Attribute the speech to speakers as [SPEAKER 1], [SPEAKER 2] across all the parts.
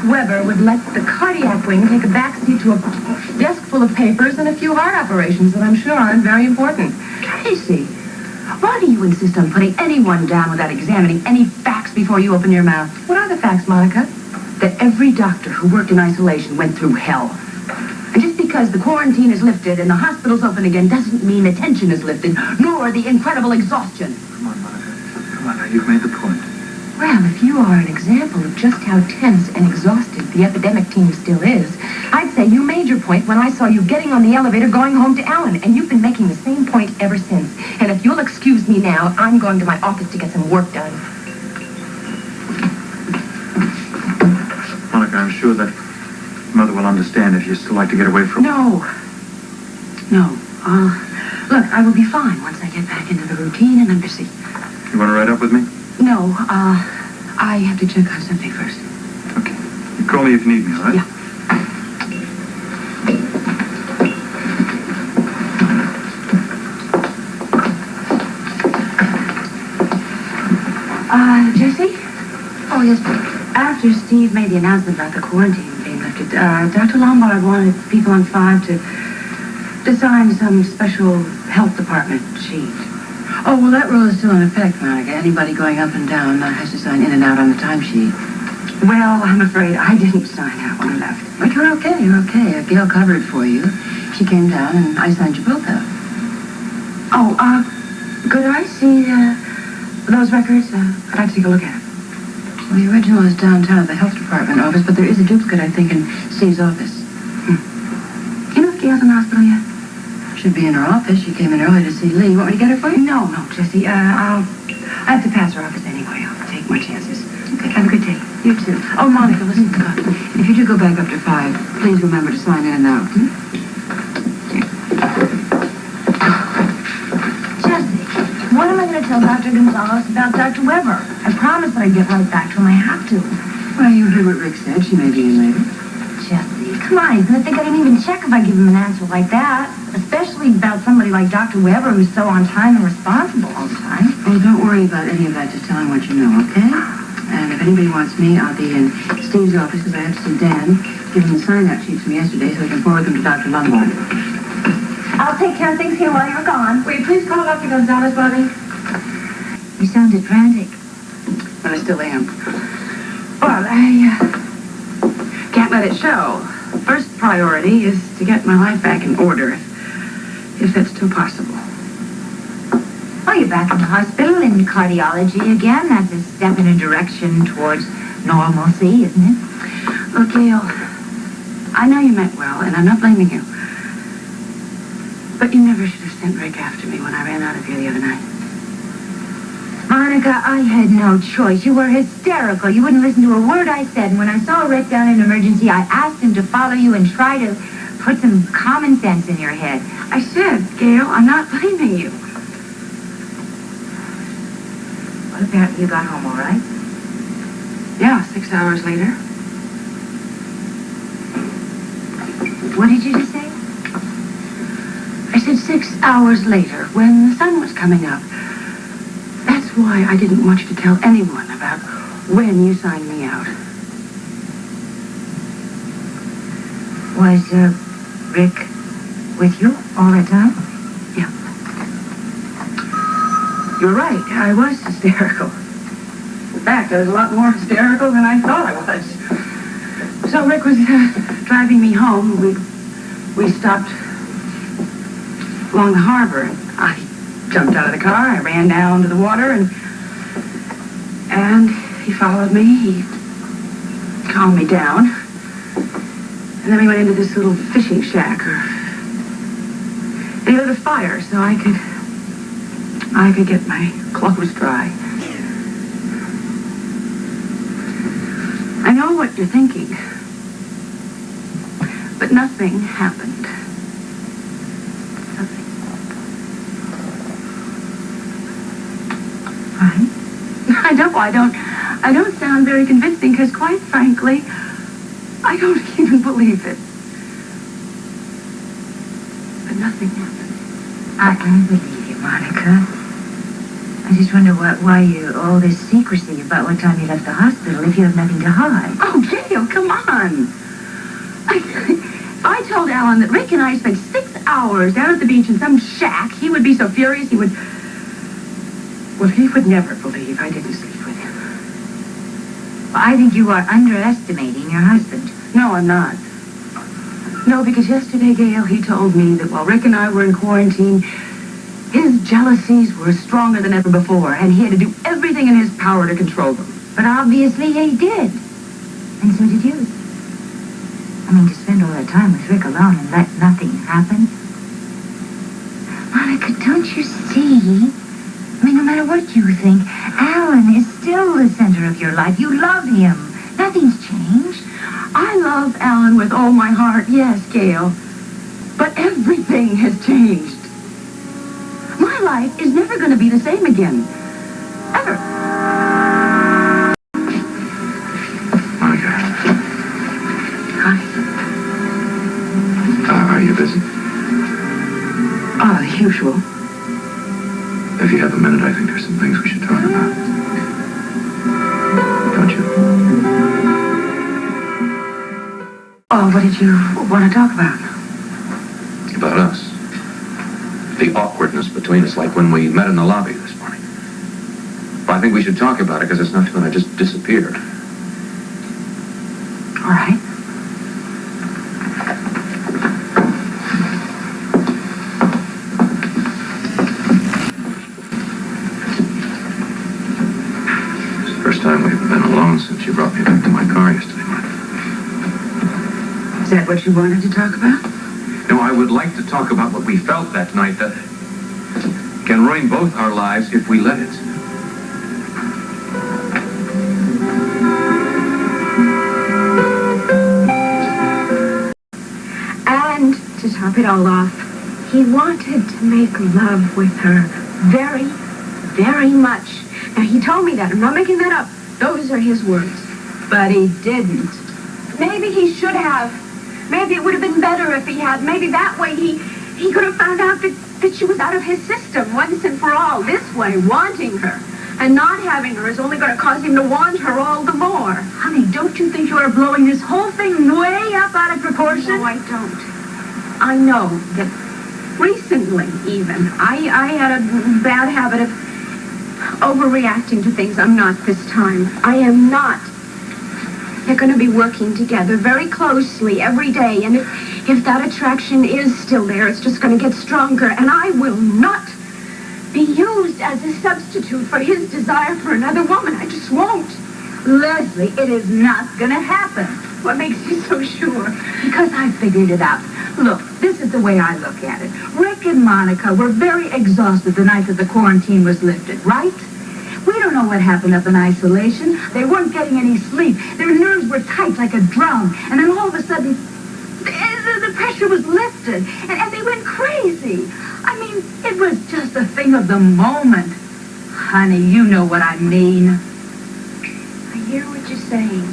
[SPEAKER 1] Weber would let the cardiac wing take a backseat to a desk full of papers and a few heart operations that I'm sure aren't very important.
[SPEAKER 2] Casey, why do you insist on putting anyone down without examining any facts before you open your mouth?
[SPEAKER 1] What are the facts, Monica?
[SPEAKER 2] That every doctor who worked in isolation went through hell. And just because the quarantine is lifted and the hospital's open again doesn't mean the tension is lifted, nor the incredible exhaustion.
[SPEAKER 3] Come on, Monica. Come on now, you've made the point.
[SPEAKER 1] Well, if you are an example of just how tense and exhausted the epidemic team still is, I'd say you made your point when I saw you getting on the elevator going home to Ellen, and you've been making the same point ever since. And if you'll excuse me now, I'm going to my office to get some work done.
[SPEAKER 3] Monica, I'm sure that Mother will understand if you still like to get away from...
[SPEAKER 2] No. Look, I will be fine once I get back into the routine and I'm busy.
[SPEAKER 3] You want to ride up with me?
[SPEAKER 2] No, I have to check on something first.
[SPEAKER 3] Okay. You call me if you need me, all right?
[SPEAKER 2] Yeah. Jessie? Oh, yes. After Steve made the announcement about the quarantine being lifted, Dr. Lombard wanted people on 5 to sign some special health department sheet. Oh, well, that rule is still in effect, Monica. Anybody going up and down has to sign in and out on the timesheet. Well, I'm afraid I didn't sign out when I left. But you're okay. Gail covered it for you. She came down and I signed you both out. Oh, could I see those records? I'd like to take a look at them. Well, the original is downtown at the health department office, but there is a duplicate, I think, in Steve's office. Do you know if Gail's in the hospital yet? Should be in her office. She came in early to see Lee. You want me to get her for you? No, Jessie. I have to pass her office anyway. I'll take my chances. Okay, have a good day. You too. Oh, Monica, listen. If you do go back up to 5, please remember to sign in and out.
[SPEAKER 1] Jessie, what am I going to tell Dr. Gonzalez about Dr. Weber? I promised that I'd get right back to him. I have to.
[SPEAKER 2] Well, you heard what Rick said. She may be in later.
[SPEAKER 1] Jessie, come on. He's going to think I didn't even check if I give him an answer like that. Especially about somebody like Dr. Weber, who's so on time and responsible all the time.
[SPEAKER 2] Well, don't worry about any of that. Just tell him what you know, okay? And if anybody wants me, I'll be in Steve's office because I have to see Dan. Give him the sign-out sheets from yesterday so I can forward them to Dr. Lombard.
[SPEAKER 1] I'll take care of things here while you're gone.
[SPEAKER 2] Will you please call Dr. Gonzalez, Bobby?
[SPEAKER 1] You sounded frantic.
[SPEAKER 2] But I still am. Well, I can't let it show. First priority is to get my life back in order, if that's still possible.
[SPEAKER 1] Well, you're back in the hospital in cardiology again. That's a step in a direction towards normalcy, isn't it?
[SPEAKER 2] Look, Gail, I know you meant well, and I'm not blaming you. But you never should have sent Rick after me when I ran out of here the other night.
[SPEAKER 1] Monica, I had no choice. You were hysterical. You wouldn't listen to a word I said. And when I saw Rick down in emergency, I asked him to follow you and try to put some common sense in your head.
[SPEAKER 2] I said, Gail, I'm not blaming you.
[SPEAKER 1] Well, apparently you got home all right.
[SPEAKER 2] Yeah, 6 hours later.
[SPEAKER 1] What did you just say?
[SPEAKER 2] I said 6 hours later, when the sun was coming up. That's why I didn't want you to tell anyone about when you signed me out.
[SPEAKER 1] Was, Rick with you all that time?
[SPEAKER 2] Yeah. You're right. I was hysterical. In fact, I was a lot more hysterical than I thought I was. So Rick was driving me home. We stopped along the harbor. I jumped out of the car. I ran down to the water, and he followed me. He calmed me down. And then we went into this little fishing shack. And he lit a fire so I could get my clothes dry. I know what you're thinking. But nothing happened. Nothing.
[SPEAKER 1] Right?
[SPEAKER 2] I know I don't sound very convincing because quite frankly, I don't even believe it. But nothing happened.
[SPEAKER 1] I can believe you, Monica.
[SPEAKER 2] I just wonder why all this secrecy about what time you left the hospital if you have nothing to hide.
[SPEAKER 4] Oh, Gail, come on. If I told Alan that Rick and I spent 6 hours down at the beach in some shack, he would be so furious he would... Well, he would never believe I didn't sleep with him.
[SPEAKER 2] Well, I think you are underestimating your husband.
[SPEAKER 4] No, I'm not. No, because yesterday, Gail, he told me that while Rick and I were in quarantine, his jealousies were stronger than ever before, and he had to do everything in his power to control them.
[SPEAKER 2] But obviously he did. And so did you. I mean, to spend all that time with Rick alone and let nothing happen. Monica, don't you see? I mean, no matter what you think, Alan is still the center of your life. You love him. Nothing's changed.
[SPEAKER 4] I love Alan with all my heart, yes, Gail. But everything has changed. My life is never going to be the same again. Ever.
[SPEAKER 3] Monica.
[SPEAKER 4] Hi.
[SPEAKER 3] Are you busy?
[SPEAKER 4] The usual.
[SPEAKER 3] If you have a minute, I think there's some things we should talk about. Don't you?
[SPEAKER 4] Oh, what did you want to talk about?
[SPEAKER 5] About us. The awkwardness between us, like when we met in the lobby this morning. But I think we should talk about it because it's not going to just disappear.
[SPEAKER 4] All right.
[SPEAKER 3] It's the first time we've been alone since you brought me back to my car yesterday morning.
[SPEAKER 4] Is that what you wanted to talk about?
[SPEAKER 5] No, I would like to talk about what we felt that night that can ruin both our lives if we let it.
[SPEAKER 1] And to top it all off, he wanted to make love with her very, very much. Now, he told me that. I'm not making that up. Those are his words. But he didn't. Maybe he should have. Maybe it would have been better if he had. Maybe that way he could have found out that she was out of his system once and for all. This way, wanting her and not having her is only going to cause him to want her all the more.
[SPEAKER 4] Honey, don't you think you are blowing this whole thing way up out of proportion?
[SPEAKER 1] No, I don't. I know that recently, even, I had a bad habit of overreacting to things. I'm not this time. I am not. They're going to be working together very closely every day, and if that attraction is still there, it's just going to get stronger, and I will not be used as a substitute for his desire for another woman. I just won't.
[SPEAKER 4] Lesley, it is not going to happen.
[SPEAKER 1] What makes you so sure?
[SPEAKER 4] Because I figured it out. Look, this is the way I look at it. Rick and Monica were very exhausted the night that the quarantine was lifted, right? We don't know what happened up in isolation. They weren't getting any sleep. Their nerves were tight like a drum. And then all of a sudden, the pressure was lifted. And they went crazy. I mean, it was just a thing of the moment. Honey, you know what I mean.
[SPEAKER 1] I hear what you're saying.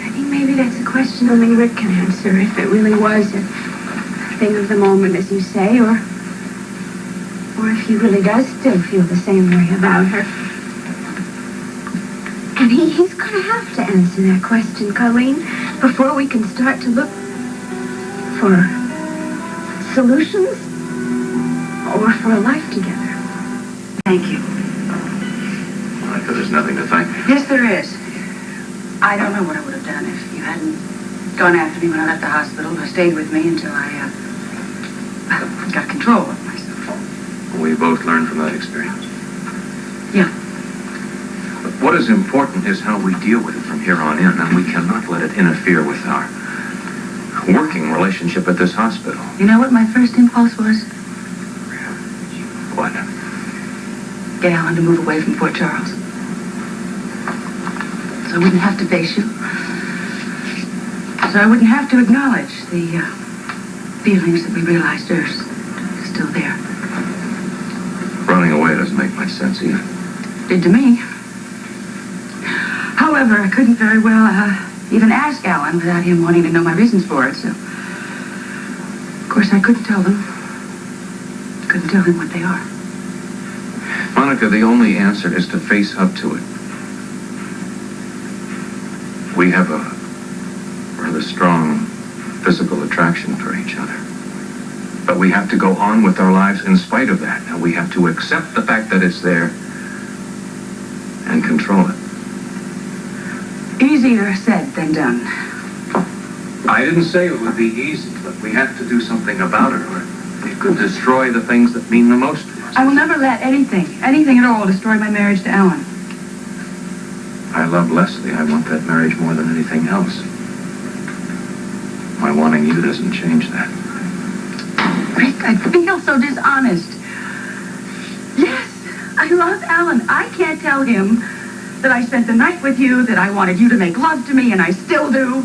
[SPEAKER 1] I think maybe that's a question only Rick can answer, if it really was a thing of the moment, as you say, or if he really does still feel the same way about her. And he's going to have to answer that question, Colleen, before we can start to look for solutions or for a life together.
[SPEAKER 4] Thank you.
[SPEAKER 3] Monica, there's nothing to thank me.
[SPEAKER 4] Yes, there is. I don't know what I would have done if you hadn't gone after me when I left the hospital or stayed with me until I got control of myself.
[SPEAKER 5] We both learned from that experience.
[SPEAKER 4] Yeah.
[SPEAKER 5] But what is important is how we deal with it from here on in, and we cannot let it interfere with our working relationship at this hospital.
[SPEAKER 4] You know what my first impulse was?
[SPEAKER 5] What?
[SPEAKER 4] Get Alan to move away from Port Charles. So I wouldn't have to face you. So I wouldn't have to acknowledge the feelings that we realized are still there.
[SPEAKER 5] Running away doesn't make much sense either.
[SPEAKER 4] Did to me. However, I couldn't very well even ask Alan without him wanting to know my reasons for it, so... Of course, I couldn't tell them. Couldn't tell him what they are.
[SPEAKER 5] Monica, the only answer is to face up to it. We have a rather strong physical attraction for each other. But we have to go on with our lives in spite of that. And we have to accept the fact that it's there and control it.
[SPEAKER 2] Easier said than done.
[SPEAKER 5] I didn't say it would be easy, but we have to do something about it, or it could destroy the things that mean the most to us.
[SPEAKER 2] I will never let anything at all, destroy my marriage to Alan.
[SPEAKER 5] I love Lesley. I want that marriage more than anything else. My wanting you doesn't change that.
[SPEAKER 2] Rick, I feel so dishonest. Yes, I love Alan. I can't tell him that I spent the night with you, that I wanted you to make love to me, and I still do.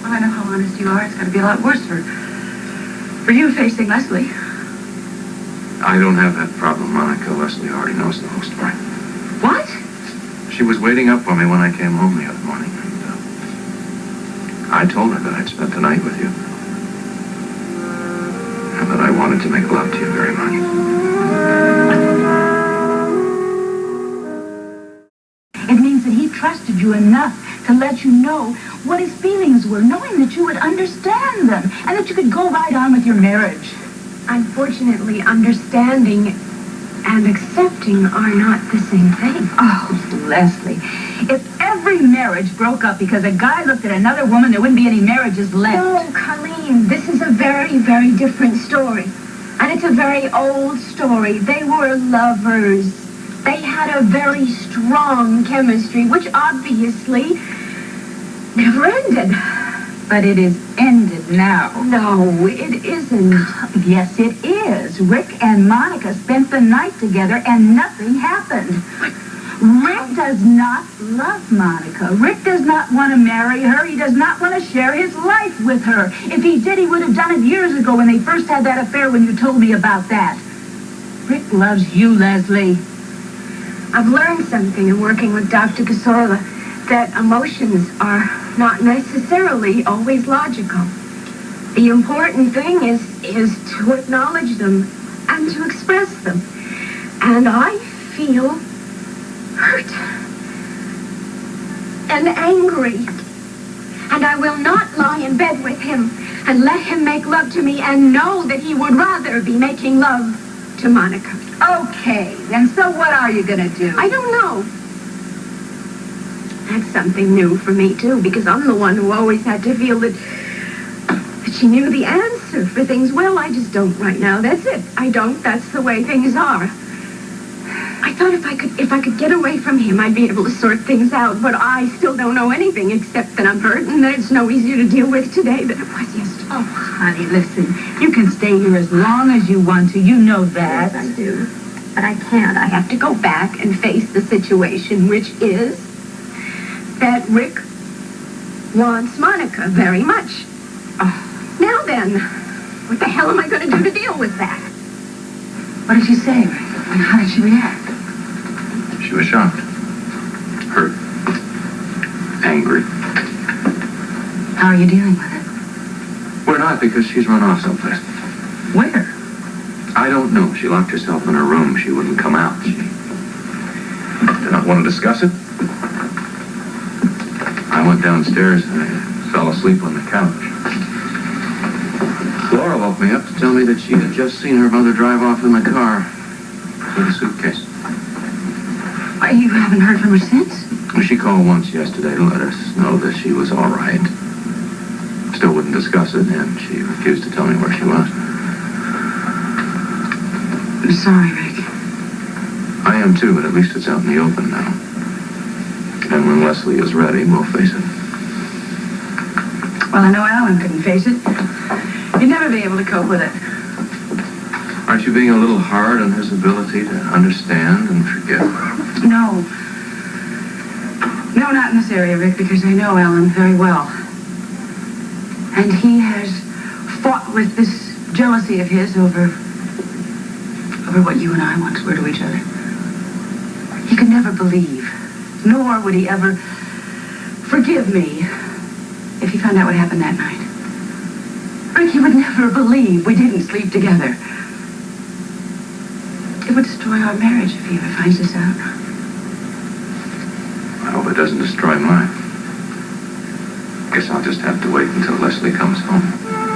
[SPEAKER 2] Well, I know how honest you are. It's got to be a lot worse for you facing Lesley.
[SPEAKER 5] I don't have that problem, Monica. Lesley already knows the whole story.
[SPEAKER 2] What?
[SPEAKER 5] She was waiting up for me when I came home the other morning, and I told her that I'd spent the night with you. And that I wanted to make love to you very much.
[SPEAKER 4] It means that he trusted you enough to let you know what his feelings were, knowing that you would understand them and that you could go right on with your marriage.
[SPEAKER 1] Unfortunately, understanding and accepting are not the same thing.
[SPEAKER 4] Oh, Lesley, if every marriage broke up because a guy looked at another woman, there wouldn't be any marriages left.
[SPEAKER 1] No, Colleen, this is a very, very different story. And it's a very old story. They were lovers. They had a very strong chemistry, which obviously never ended.
[SPEAKER 4] But it is ended now.
[SPEAKER 1] No, it isn't.
[SPEAKER 4] Yes, it is. Rick and Monica spent the night together and nothing happened. Rick does not love Monica. Rick does not want to marry her. He does not want to share his life with her. If he did, he would have done it years ago when they first had that affair when you told me about that. Rick loves you, Lesley.
[SPEAKER 1] I've learned something in working with Dr. Casorla, that emotions are not necessarily always logical. The important thing is to acknowledge them and to express them. And I feel hurt and angry. And I will not lie in bed with him and let him make love to me and know that he would rather be making love to Monica.
[SPEAKER 4] Okay, then so what are you going to do?
[SPEAKER 1] I don't know. That's something new for me, too, because I'm the one who always had to feel that she knew the answer for things. Well, I just don't right now. That's it. I don't. That's the way things are. I thought if I could get away from him, I'd be able to sort things out, but I still don't know anything except that I'm hurt and that it's no easier to deal with today than it was yesterday.
[SPEAKER 4] Oh, honey, listen. You can stay here as long as you want to. You know that.
[SPEAKER 1] Yes, I do. But I can't. I have to go back and face the situation, which is that Rick wants Monica very much. Oh. Now then, what the hell am I going to do to deal with that?
[SPEAKER 2] What did she say, Rick? And how did she react?
[SPEAKER 5] She was shocked, hurt, angry.
[SPEAKER 2] How are you dealing with it?
[SPEAKER 5] We're not, because she's run off someplace.
[SPEAKER 2] Where?
[SPEAKER 5] I don't know. She locked herself in her room. She wouldn't come out. She did not want to discuss it. I went downstairs and I fell asleep on the couch. Laura woke me up to tell me that she had just seen her mother drive off in the car with a suitcase.
[SPEAKER 2] Why, you haven't heard from her since?
[SPEAKER 5] Well, she called once yesterday to let us know that she was all right. Still wouldn't discuss it, and she refused to tell me where she was.
[SPEAKER 2] I'm sorry, Rick.
[SPEAKER 5] I am too, but at least it's out in the open now. And when Lesley is ready, we'll face it.
[SPEAKER 2] Well, I know Alan couldn't face it. He'd never be able to cope with it.
[SPEAKER 5] Aren't you being a little hard on his ability to understand and forgive?
[SPEAKER 2] No. No, not in this area, Rick, because I know Alan very well. And he has fought with this jealousy of his over what you and I once were to each other. He could never believe, nor would he ever forgive me if he found out what happened that night. Rick, he would never believe we didn't sleep together. It would destroy our marriage if he ever finds this out.
[SPEAKER 3] I hope it doesn't destroy mine. Guess I'll just have to wait until Lesley comes home.